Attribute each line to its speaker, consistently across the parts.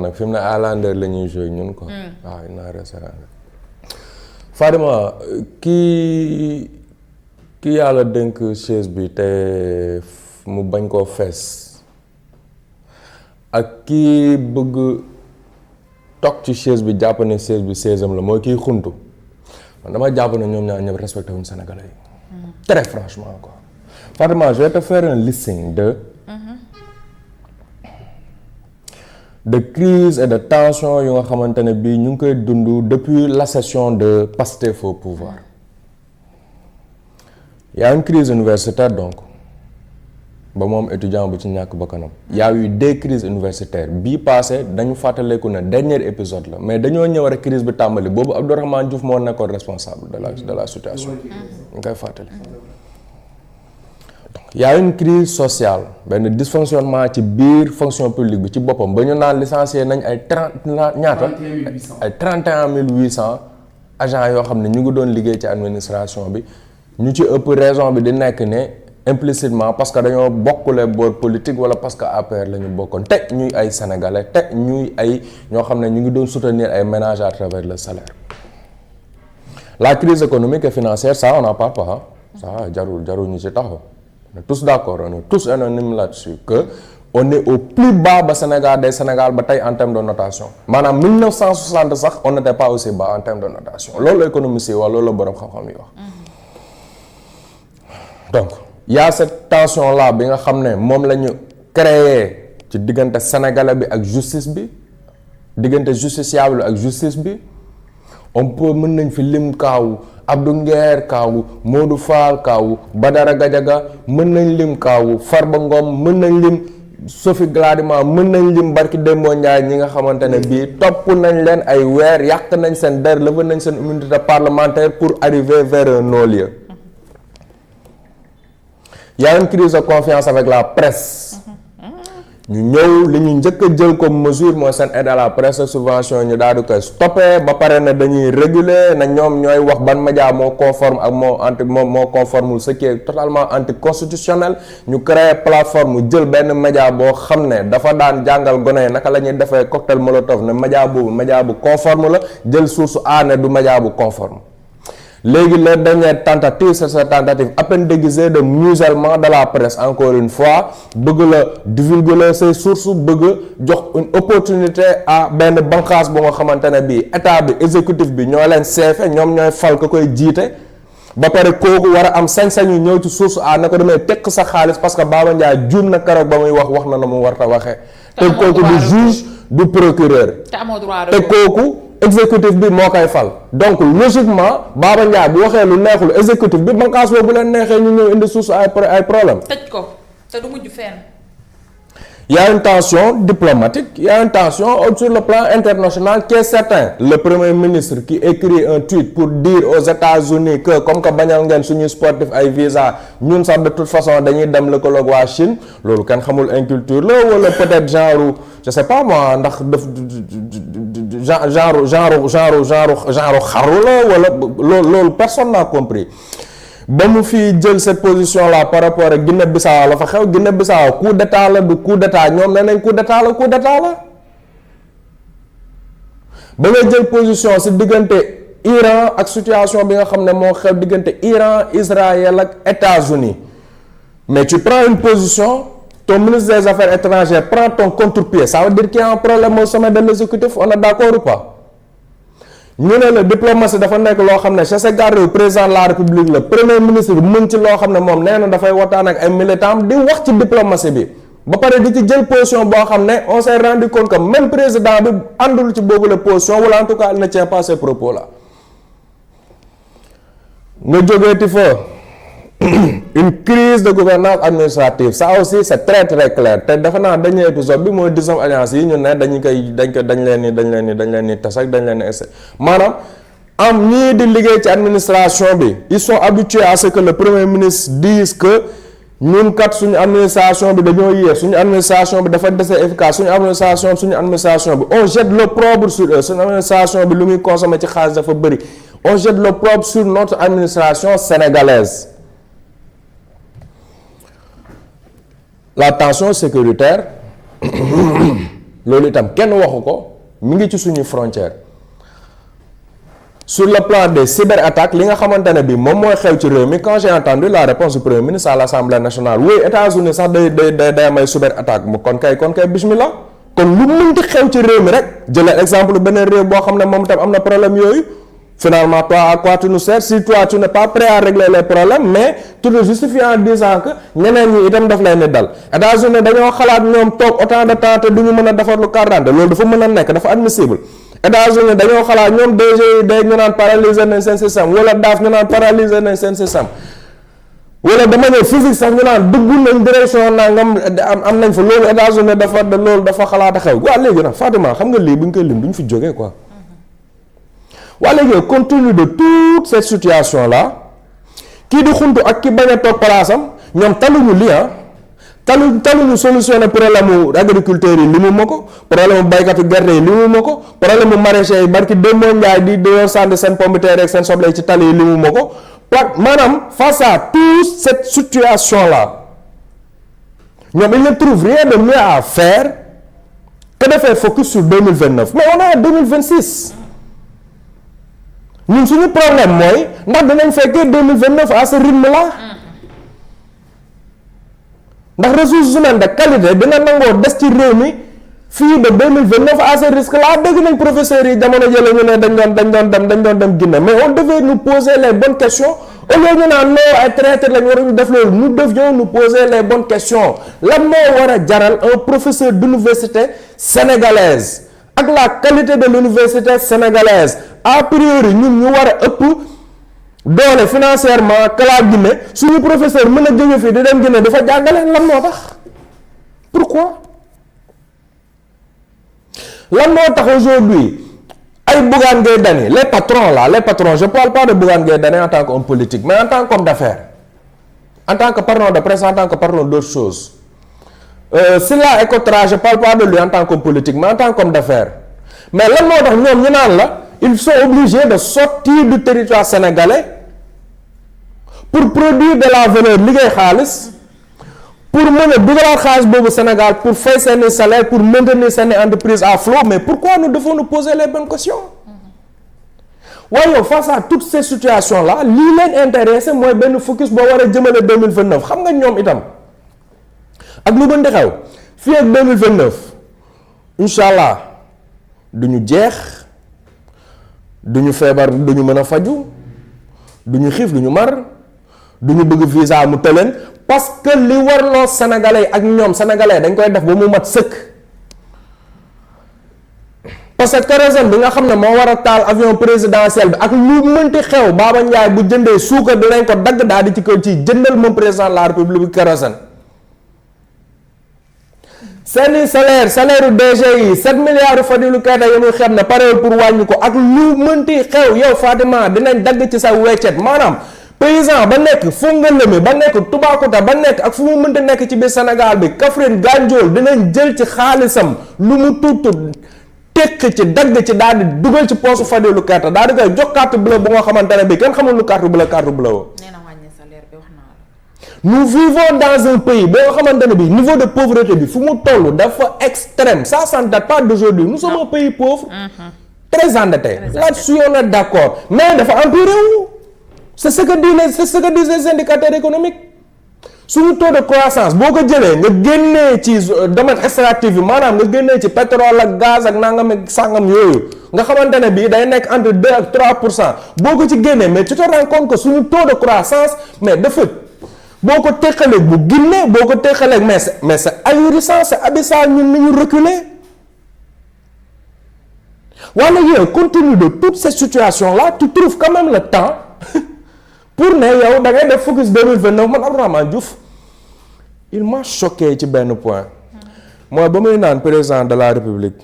Speaker 1: nag fi mu ne Highlander la ñuy joué ñun quoi. waaw il n'a resté Fadima kii yàlla dénk chaise bi te mu bañ koo fees ak kii bëgg toog ci chaise bi jàpp ne chaise bi chaise-am la mooy kii xuntu man dama jàpp ne ñoom ñaar ñëpp respecté wuñ Sénégalais yi. très franchement quoi. Fadima je vais te faire un listing de crise et de tension yu nga xamante ne bii ñu ngi koy dund depuis l'accession de Pastef au pouvoir. Il y a une crise universitaire donc ba moom étudiant bu ci ñàkk bakkanam. Il y a eu des crises universitaires bii passé dañu fàttaleku ne dernier épisode la mais dañoo ñëw rek crise bi tàmbali boobu Abdourahmane Diouf moo nekkoon responsable de la situation. ñu koy fàttali. Il y a une crise sociale benn dysfonctionnement ci biir fonction publique bi ci boppam ba ñu naan licencié nañ ay 31 800 agents yoo xam ne ñu ngi doon liggéey ci administration bi ñu ci ëpp raison bi di nekk ne implicitement parce que dañoo bokkule boor politique wala parce que APR la ñu bokkoon te ñuy ay sénégalais te ñuy ay ñoo xam ne ñu ngi doon soutenir ay ménages à travers le salaire. La crise économique et financière ça on n'en parle pas ça jarul ñu ci taxaw. On est tous d'accord, on est tous unanimes là-dessus que on est au plus bas ba Sénégal ba tey en termes de notation maanaam 1960 sax on n'était pas aussi bas en termes de notation loolu la économiste yi wax loolu la borom xam-xam yi wax. Donc y a cette tension là bi nga xam ne moom la ñu créé ci diggante sénégalais bi ak justice bi diggante justiciable ak justice bi on peut mën nañ fi lim kaawu Abdou Nguer kaawu Modou Fall kaawu Badara Gadiaga mën nañ lim kaawu Farba Ngom mën nañ lim Sophie Gladima mën nañ lim Barki Dembo Ndiaye ñi nga xamante ne bii topp nañ leen ay weer yàq nañ seen der levé nañ seen immunité parlementaire pour arriver vers un non-lieu. Il y a une crise de confiance avec la presse. ñu ñëw li ñu njëkk a jël comme mesure mooy seen aide à la presse subvention ñu daal di koy stoppé ba pare ne dañuy réguler na ñoom ñooy wax ban média moo conforme ak moo conforme ce qui est totalement anticonstitutionnel ñu créé plateforme jël benn média boo xam ne dafa daan jàngal gone yi naka la ñuy defee cocktail molotov ne média boobu média bu conforme la jël source A ne du média bu conforme. Léegi la dernière tentative c'est cette tentative à peine déguisée de musellement de la presse encore une fois bëgg la divulguer ses sources bëgg jox une opportunité à benn bànqaas bu nga xamante ne bii état bi exécutif bi ñoo leen seefe ñoom ñooy fal ko koy jiite ba pare kooku war a am sañ-sañu ñëw ci source a na ko demee tekk sa xaalis parce que Baba Ndiaye juum na keroog ba muy wax na mu war ta waxee te kooku du juge du procureur te kooku exécutif bi moo koy fal donc logiquement Baba Ndiaye bu waxee lu neexul exécutif bi banqaas boobu bu leen neexee ñu ñëw indi source ay problème
Speaker 2: tëj ko te du mujj fenn.
Speaker 1: Il y a une tension diplomatique, il y a une tension sur le plan international qui est certain. Le Premier ministre qui écrit un tweet pour dire aux États-Unis que comme que bañal ngeen suñuy sportif ay visa ñun sax de toute façon dañuy dem lëkkaloog waa Chine loolu kenn xamul inculture la wala peut-être genre je sais pas moi ndax def genre xaru la wala loolu personne n'a compris. ba mu fi jël cette position là par rapport ak Guinée-Bissau la fa xew Guinée-Bissau coup d'état la du coup d'état ñoom nee nañ coup d'état la ba nga jël position ci diggante Iran ak situation bi nga xam ne moo xew diggante Iran Israël ak États-Unis mais tu prends une position ton ministre des Affaires étrangères prend ton contre-pied ça veut dire qu'il y a un problème au sommet de l'exécutif on est d'accord ou pas ñu ne la diplomatie dafa nekk loo xam ne chassé garde wu président de la république la premier ministre mën ci loo xam ne moom nee na dafay waxtaan ak ay militants di wax ci diplomatie bi ba pare di ci jël position boo xam ne on s'est rendu compte que même président bi àndul ci boobu la position wala en tout cas il ne tient pas ces propos là nga jógeeti fa une crise de gouvernance administrative ça aussi c'est très très clair te defe naa dernier épisode bi mooy 19 alliances yi ñu ne dañ leen ni tas ak dañ leen ni maanaam am ñii di liggéey ci administration bi ils sont habitués à ce que le premier ministre dise que ñun kat suñu administration bi dañoo yéex suñu administration bi dafa dese efficace suñu administration bi on jette l'opprobre sur eux suñu administration bi lu muy consommer ci xaalis dafa bëri on jette l'opprobre sur notre administration sénégalaise. La tension sécuritaire loolu itam kenn waxu ko mi ngi ci suñu frontière. Sur le plan des cyberattaques li nga xamante ne bi moom mooy xew ci réew mi quand j'ai entendu la réponse du premier ministre à l'Assemblée nationale oui États-Unis sax day am ay cyberattaque mu kon kay bismillah kon lu mënti xew ci réew mi rek jëlee exemple beneen réew boo xam ne moom itam am na problème yooyu finalement toi à quoi tu nous sers si toi tu n'es pas prêt à régler les problèmes mais tu te justifies en disant que ñeneen ñi itam daf lay ne dal États-Unis dañoo xalaat ñoom toog autant de temps te du ñu mën a defar lu carte d'identité loolu dafa mën a nekk dafa admissible États-Unis dañoo xalaat ñoom DGI day ñu naan paralyser nañ seen système wala DAF ñu naan paralyser nañ seen système wala de manière physique sax ñu naan dugg nañ direction nangam am nañ fa loolu États-Unis dafa xalaat a xew waaw léegi nag Fatima xam nga lii bu ñu koy lim du ñu fi jógee quoi waa léegi compte tenu de toute cette situation là kii di xuntu ak ki bañ a toog palaasam ñoom taluñu lii taluñu solutionné problème mu agriculteurs yi li mu ma ko problème mu baykatu gerte yi li mu ma ko problème mu maraîcher yi barki Demba Ndiaye di doon sànni seen pomme de terre ak seen soble ci tali yi li mu ma ko maanaam face à toute cette situation là ñoom ils ne trouvent rien de mieux à faire que de faire focus sur 2029 mais on est en 2026 ñun suñu problème mooy ndax dinañ fekkee 2029 à ce rythme là ndax ressources humaines de qualité dina nangoo des ci réew mi fii de 2029 à ce risque là dégg nañ professeurs yi jamono jële ñu ne dañ doon dem Guinée mais on devait nous poser les bonnes questions au lieu ñu naan non ay traître lañ waruñu def loolu nous devions nous poser les bonnes questions lan moo war a jaral un professeur d'université sénégalaise ak la qualité de l'université sénégalaise a priori ñun ñu war a ëpp doole financièrement que la Guinée suñu professeur mën a jóge fii di dem Guinée dafa jàngale lan moo tax pourquoi lan moo tax aujourd'hui ay Bougane Gueye Dany les patrons je parle pas de Bougane Gueye Dany en tant qu'homme politique mais en tant qu'homme d'affaires en tant que patron de presse en tant que patron d'autres choses Sylla Ecotra je parle pas de lui en tant qu'homme politique mais en tant qu'homme d'affaires mais lan moo tax ñoom ñu naan la ils sont obligés de sortir du territoire sénégalais pour produire de la valeur liggéey xaalis pour mën a dugalaat xaalis boobu Sénégal pour fay seeni salaire pour maintenir seeni entreprise à flot mais pourquoi nous devons nous poser les bonnes questions waaye face à toutes ces situations là lii leen intéressé mooy benn focus boo war a jëmale 2029 xam nga ñoom itam ak lu mën di xew fii ak 2029 incha allah du ñu jeex du ñu feebar du ñu mën a faju du ñu xiif du ñu mar du ñu bëgg visa mu tëleen parce que li warloo sénégalais ak ñoom sénégalais dañ koy def ba mu mat sëkk parce que kérosène bi nga xam ne moo war a taal avion présidentiel bi ak lu mënti xew Baba Ndiaye bu jëndee suukar dinañ ko dagg daal di ci kër ci jëndal moom président de la république bi kérosène seeni salaire DG yi 7 milliards Fadilou Keita yi muy xam ne parewul pour wàññi ko ak lu mënti xew yow Fatima dinañ dagg ci sa weccet maanaam paysan ba nekk Fongolimbi ba nekk Toubacouta ba nekk ak fu mu mënti nekk ci biir Sénégal bi Kaffrine Gandiol dinañ jël ci xaalisam lu mu tuutu tekk ci dagg ci daal di dugal ci poosu Fadilou Keita daal di koy jox carte bleue bu nga xamante ne bi kenn xamul lu carte bleue woo. Nous vivons dans un pays boo xamante ne bi niveau de pauvreté bi fu mu toll dafa extrême ça ne date pas d'aujourd'hui nous sommes un pays pauvre très endetté là-dessus on est d'accord mais dafa empiré wu c'est ce que disent les indicateurs économiques suñu taux de croissance boo ko jëlee nga génnee ci domaine extractif bi maanaam nga génnee ci pétrole ak gaz ak nangam ak sangam yooyu nga xamante ne bii day nekk entre 2 ak 3% boo ko ci génnee mais tu te rends compte que suñu taux de croissance mais dafa boo ko teqaleeg bu Guinée boo ko teqaleeg mais c'est ahurissant c'est abyssal ñun ni ñu reculer wala yow compte tenu de toute cette situation là tu trouves quand même le temps pour ne yow da ngay def focus 2029 man Abdourahmane Diouf il m'a choqué ci benn point mooy ba muy naan président de la république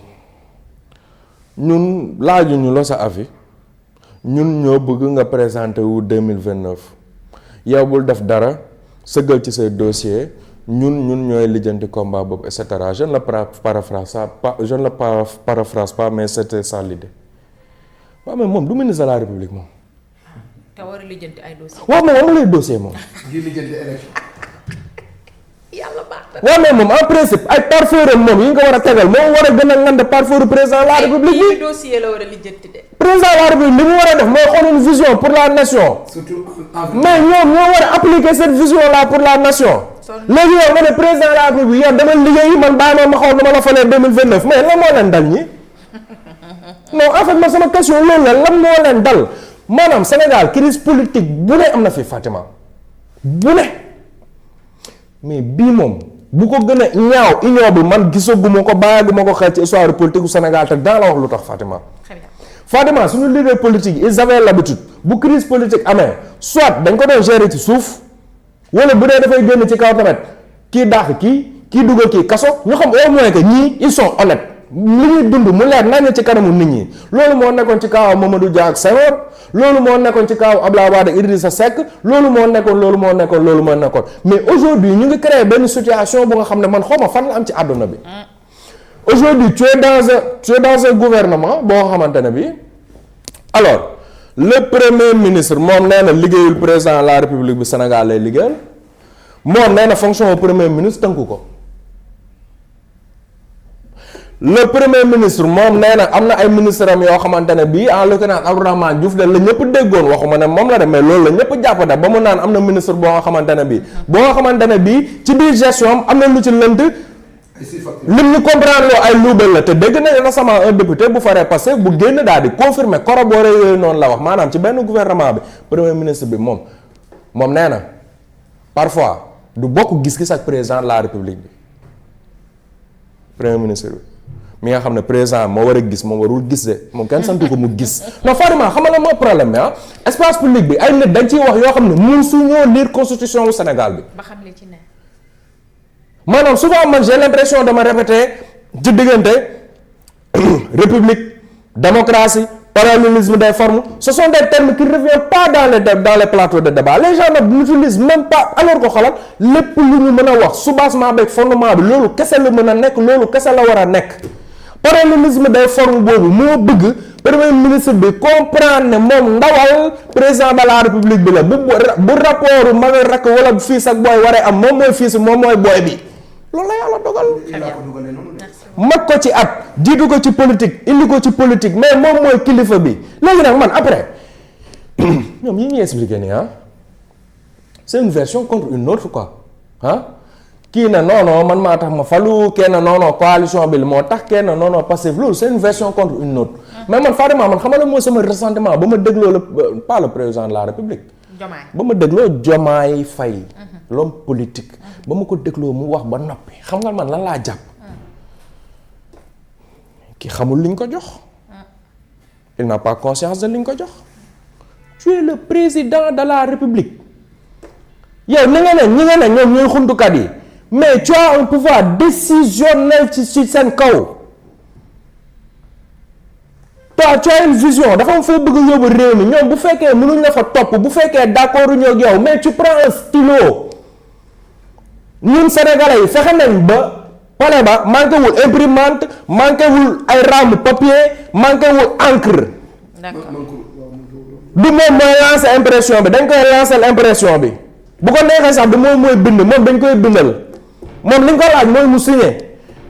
Speaker 1: ñun laajuñu la sa avis ñun ñoo bëgg nga présenter wu 2029 yow bul def dara sëggal ci say dossier ñun ñooy lijjanti combat boobu et cetera je ne le paraphrase pas mais c'était ça l'idée waaw mais moom du ministre de la république moom.
Speaker 2: te war a lijjanti ay dossiers.
Speaker 1: waaw moom amul ay dossier moom.
Speaker 3: di lijjanti élection.
Speaker 2: yàlla baax na.
Speaker 1: waaw mais moom en principe ay parfum moom yi nga ko war a tegal moo war a gën a ngand parfum président de la république bi.
Speaker 2: dossier la war a lijjanti de.
Speaker 1: président de la république li mu war a def mooy xool une vision pour la nation.
Speaker 3: surtout
Speaker 1: mais ñoom ñoo war a appliquer cette vision là pour la nation. léegi yow nga ne président de la république yow dama liggéey man bàyyi ma xaw na ma la falee 2029 mais lan moo leen dal ñi non en fait man sama question loolu la lan moo leen dal maanaam Sénégal crise politique bu ne am na fi Fatima bu ne mais bii moom bu ko gën a ñaaw union bi man gisaguma ko bàyyaguma ko xel ci histoire politique bu Sénégal te daa la wax lu tax Fatima.
Speaker 2: Très bien.
Speaker 1: Fatima suñu leader politique ils avaient l'habitude bu crise politique amee soit dañ ko doon gérer ci suuf wala bu dee dafay génn ci kaw tamit kii dàq kii dugal kii kaso ñu xam au moins que ñii ils sont honnêtes li ñuy dund mu leer nañ ci kanamu nit ñi loolu moo nekkoon ci kaw Mamadou Dia ak Senghor loolu moo nekkoon ci kaw Abdoulaye Wade ak Idrissa Seck loolu moo nekkoon mais aujourd'hui ñu ngi créer benn situation bu nga xam ne man xaw ma fan la am ci àdduna bi aujourd'hui tu es dans un gouvernement boo xamante ne bi alors le premier ministre moom nee na liggéeyul président de la république bi Sénégal lay liggéeyal moom nee na fonction au premier ministre tënku ko le premier ministre moom nee na am na ay ministre am yoo xamante ne bii en l'occurrence Abdourahmane Diouf de la ñëpp déggoon waxuma ne moom la de mais loolu la ñëpp jàpp da ba mu naan am na ministre boo nga xamante ne bii ci biir gestion am na lu ci lënt lim ñu comprendre loo ay luubal la te dégg na récemment un député bu faree passé bu génn daal di confirmer corroborer yooyu noonu la wax maanaam ci benn gouvernement bi premier ministre bi moom nee na parfois du bokk gis-gis ak président de la république bi premier ministre bi mi nga xam ne président moo war a gis moom warul gis de moom kenn santu ko mu gis non Fatima xam nga mooy problème bi espace public bi ay nit dañ ciy wax yoo xam ne mun su ñoo lire constitution wu Sénégal bi
Speaker 2: ba xam li ci ne.
Speaker 1: maanaam souvent man j'ai l'impression dama répéter ci diggante république démocratie parallélisme des formes ce sont des termes qui ne reviennent pas dans les plateaux de débat les gens n'utilisent même pas alors que xoolal lépp lu ñu mën a wax soubassement beeg fondement bi loolu kese la mën a nekk loolu kese la war a nekk parallélisme des formes boobu moo bëgg premier ministre bi comprendre ne moom ndawal président de la république bi la bu rapport mag ak rakk wala fils ak booy waree am moom mooy fils moom mooy booy bi loolu la yàlla dogal mag ko ci at jiitu ko ci politique indi ko ci politique mais moom mooy kilifa bi léegi nag man après ñoom yi ñuy expliqué nii c'est une version contre une autre quoi kii na non man maa tax ma falu kenn non coalition bi moo tax kenn non Pastef loolu c'est une version contre une autre mais man Fatima man xam nga mooy sama ressentiment ba ma dégloo pas le président de la République ba ma dégloo Diomaye Faye l'homme politique ba ma ko dégloo mu wax ba noppi xam nga man lan laa jàpp ki xamul liñ ko jox il n'a pas conscience de liñ ko jox tu es le président de la République yow ni nga ne ñi nga ne ñoom ñooy xuntukat yi mais tu as un pouvoir décisionnel ci seen kaw toi tu as une vision dafa am foo bëgg yóbbu réew mi ñoom bu fekkee mënuñ la fa topp bu fekkee d'accord ñoo ak yow mais tu prends un stylo ñun sénégalais yi fexe nañ ba palais ba manqué wul imprimante manqué wul ay rames papier manqué wul encre.
Speaker 2: D'accord.
Speaker 1: du moom mooy lancer impression bi dañ koy lancer impression bi bu ko neexee sax du moom mooy bind moom dañ koy bindal moom li nga ko laaj mooy mu signé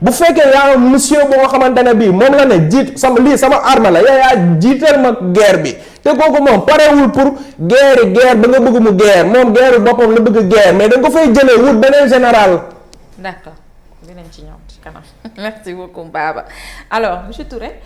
Speaker 1: bu fekkee yaa monsieur boo xamante ne bii moom la ne jiit sama arme la yaa jiital ma guerre bi te kooku moom parewul pour guerre ba nga bëgg mu guerre moom guerre boppam la bëgg guerre mais dañ ko fay jëlee wut beneen général.
Speaker 2: D'accord dinañ ci ñëw ci kanam merci beaucoup Baba alors monsieur Touré